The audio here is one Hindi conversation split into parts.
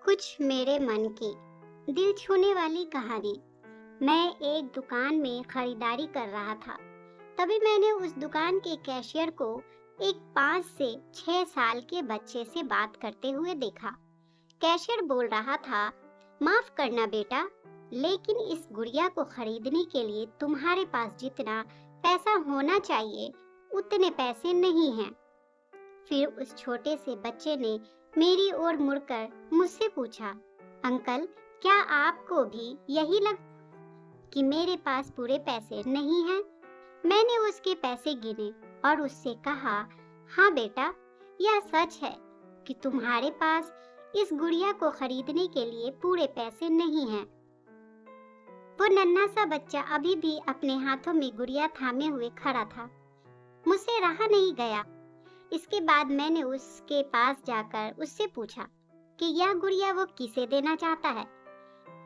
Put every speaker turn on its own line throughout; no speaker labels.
कुछ मेरे मन की दिल छूने वाली कहानी। मैं एक दुकान में खरीदारी कर रहा था। तभी मैंने उस दुकान के कैशियर को एक 5 से 6 साल के बच्चे से बात करते हुए देखा। कैशियर बोल रहा था, माफ करना बेटा, लेकिन इस गुड़िया को खरीदने के लिए तुम्हारे पास जितना पैसा होना चाहिए उतने पैसे नहीं हैं। फिर उस छोटे से बच्चे ने मेरी ओर मुड़कर मुझसे पूछा, अंकल, क्या आपको भी यही लग कि मेरे पास पूरे पैसे नहीं हैं? मैंने उसके पैसे गिने और उससे कहा, हाँ बेटा, यह सच है कि तुम्हारे पास इस गुड़िया को खरीदने के लिए पूरे पैसे नहीं हैं। वो नन्हा सा बच्चा अभी भी अपने हाथों में गुड़िया थामे हुए खड़ा था। मुझसे रहा नहीं गया। इसके बाद मैंने उसके पास जाकर उससे पूछा कि यह गुड़िया वो किसे देना चाहता है।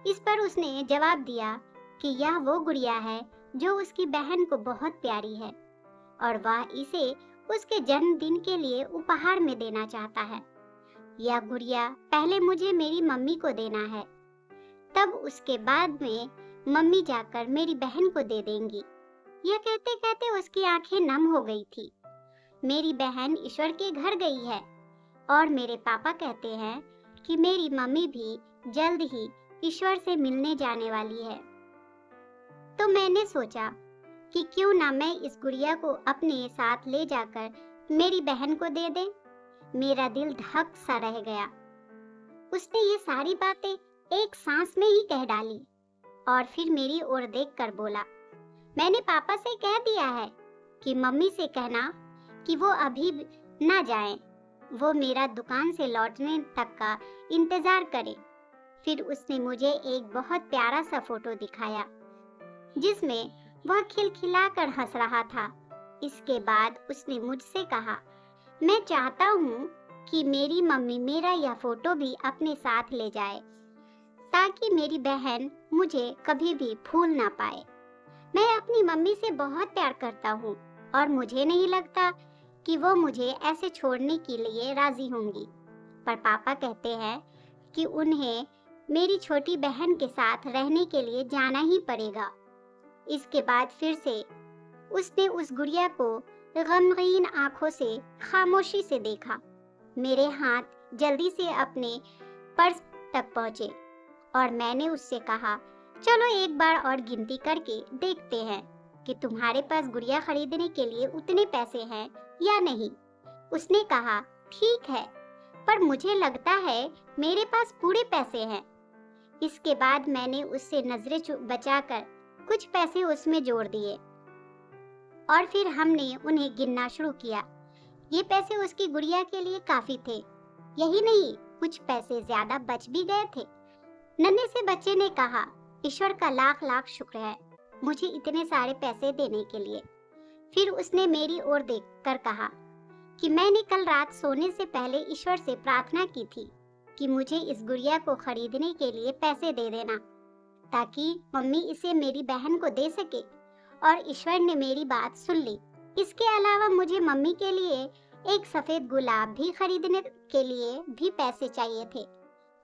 इस पर उसने जवाब दिया कि यह वो गुड़िया है जो उसकी बहन को बहुत प्यारी है और वह इसे उसके जन्मदिन के लिए उपहार में देना चाहता है। यह गुड़िया पहले मुझे मेरी मम्मी को देना है, तब उसके बाद में मम्मी जाकर मेरी बहन को दे देंगी। यह कहते कहते उसकी आंखें नम हो गई थी। मेरी बहन ईश्वर के घर गई है और मेरे पापा कहते हैं कि मेरी मम्मी भी जल्द ही ईश्वर से मिलने जाने वाली है। तो मैंने सोचा कि क्यों ना मैं इस गुड़िया को अपने साथ ले जाकर मेरी बहन को दे दे। मेरा दिल धक सा रह गया। उसने ये सारी बातें एक सांस में ही कह डाली और फिर मेरी ओर देखकर बोला, मैंने पापा से कह दिया है कि मम्मी से कहना कि वो अभी ना जाएं, वो मेरा दुकान से लौटने तक का इंतजार करे। फिर उसने मुझे एक बहुत प्यारा सा फोटो दिखाया जिसमें वह खिलखिलाकर हंस रहा था। इसके बाद उसने मुझसे कहा, मैं चाहता हूँ कि मेरी मम्मी मेरा यह फोटो भी अपने साथ ले जाए ताकि मेरी बहन मुझे कभी भी भूल ना पाए। मैं अपनी मम्मी से बहुत प्यार करता हूँ और मुझे नहीं लगता कि वो मुझे ऐसे छोड़ने के लिए राजी होंगी। पर पापा कहते हैं कि उन्हें मेरी छोटी बहन के साथ रहने के लिए जाना ही पड़ेगा। इसके बाद फिर से उसने उस गुड़िया को गमगीन आंखों से खामोशी से देखा। मेरे हाथ जल्दी से अपने पर्स तक पहुंचे और मैंने उससे कहा, चलो एक बार और गिनती करके देखते हैं कि तुम्हारे पास गुड़िया खरीदने के लिए उतने पैसे हैं या नहीं। उसने कहा, ठीक है, पर मुझे लगता है मेरे पास पूरे पैसे हैं। इसके बाद मैंने उससे नजरें बचाकर कुछ पैसे उसमें जोड़ दिए और फिर हमने उन्हें गिनना शुरू किया। ये पैसे उसकी गुड़िया के लिए काफी थे। यही नहीं, कुछ पैसे ज्यादा बच भी गए थे। नन्हे से बच्चे ने कहा, ईश्वर का लाख लाख शुक्र है मुझे इतने सारे पैसे देने के लिए। फिर उसने मेरी ओर देखकर कहा कि मैंने कल रात सोने से पहले ईश्वर से प्रार्थना की थी कि मुझे इस गुड़िया को खरीदने के लिए पैसे दे देना ताकि मम्मी इसे मेरी बहन को दे सके, और ईश्वर ने मेरी बात सुन ली। इसके अलावा मुझे मम्मी के लिए एक सफेद गुलाब भी खरीदने के लिए भी पैसे चाहिए थे,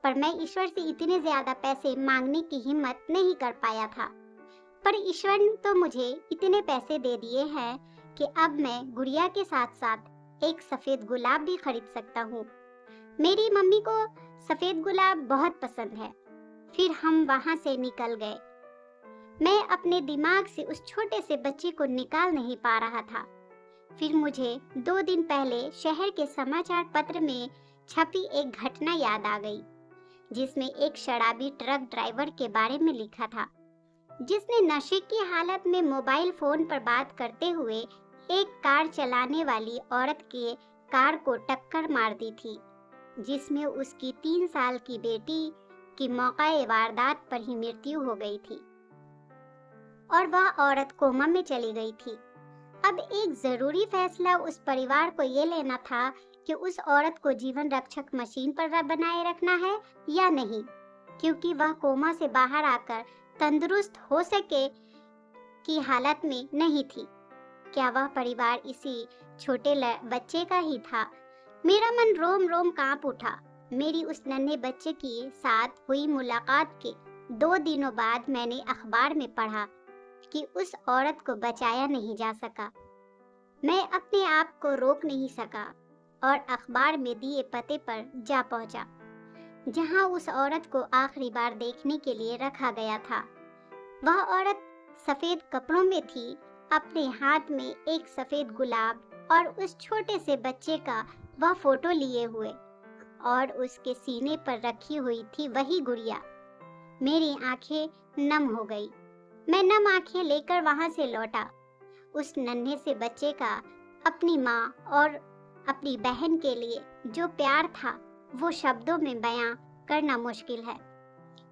पर मैं ईश्वर से इतने ज्यादा पैसे मांगने की हिम्मत नहीं कर पाया था। पर ईश्वर ने तो मुझे इतने पैसे दे दिए हैं कि अब मैं गुड़िया के साथ साथ एक सफेद गुलाब भी खरीद सकता हूँ। मेरी मम्मी को सफेद गुलाब बहुत पसंद है। फिर हम वहाँ से निकल गए। मैं अपने दिमाग से उस छोटे से बच्चे को निकाल नहीं पा रहा था। फिर मुझे 2 दिन पहले शहर के समाचार पत्र में छपी एक घटना याद आ गई, जिसमें एक शराबी ट्रक ड्राइवर के बारे में लिखा था, जिसने नशे की हालत में मोबाइल फोन पर बात करते हुए एक कार चलाने वाली औरत के कार को टक्कर मार दी थी, जिसमें उसकी 3 साल की बेटी की मौके वारदात पर ही मृत्यु हो गई थी और वह औरत कोमा में चली गई थी। अब एक जरूरी फैसला उस परिवार को ये लेना था कि उस औरत को जीवन रक्षक मशीन पर बनाए रखना है या नहीं, क्योंकि वह कोमा से बाहर आकर तंदुरुस्त हो सके की हालत में नहीं थी। क्या वह परिवार इसी छोटे बच्चे का ही था? मेरा मन रोम रोम कांप उठा। मेरी उस नन्हे बच्चे के साथ हुई मुलाकात के 2 दिनों बाद मैंने अखबार में पढ़ा कि उस औरत को बचाया नहीं जा सका। मैं अपने आप को रोक नहीं सका और अखबार में दिए पते पर जा पहुंचा, जहां उस औरत को आखिरी बार देखने के लिए रखा गया था। वह औरत सफेद कपड़ों में थी, अपने हाथ में एक सफेद गुलाब और उस छोटे से बच्चे का वह फोटो लिए हुए, और उसके सीने पर रखी हुई थी वही गुड़िया। मेरी आंखें नम हो गई। मैं नम आंखें लेकर वहां से लौटा। उस नन्हे से बच्चे का अपनी माँ और अपनी बहन के लिए जो प्यार था वो शब्दों में बयां करना मुश्किल है।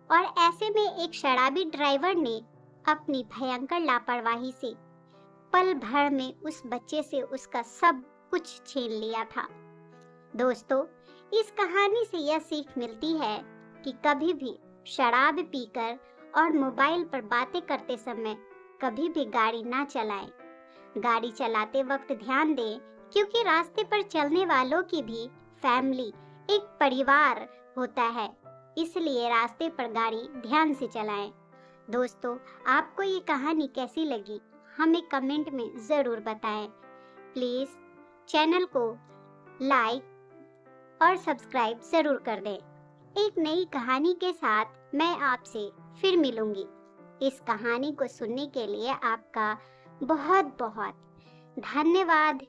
और ऐसे में एक शराबी ड्राइवर ने अपनी भयंकर लापरवाही से पल भर में उस बच्चे से उसका सब कुछ छीन लिया था। दोस्तों, इस कहानी से यह सीख मिलती है कि कभी भी शराब पीकर और मोबाइल पर बातें करते समय कभी भी गाड़ी ना चलाएं। गाड़ी चलाते वक्त ध्यान दें, क्योंकि रास्ते पर चलने वालों की भी फैमिली, एक परिवार होता है, इसलिए रास्ते पर गाड़ी ध्यान से चलाएं। दोस्तों, आपको ये कहानी कैसी लगी हमें कमेंट में ज़रूर बताएं। प्लीज़ चैनल को लाइक और सब्सक्राइब ज़रूर कर दें। एक नई कहानी के साथ मैं आपसे फिर मिलूंगी। इस कहानी को सुनने के लिए आपका बहुत बहुत धन्यवाद।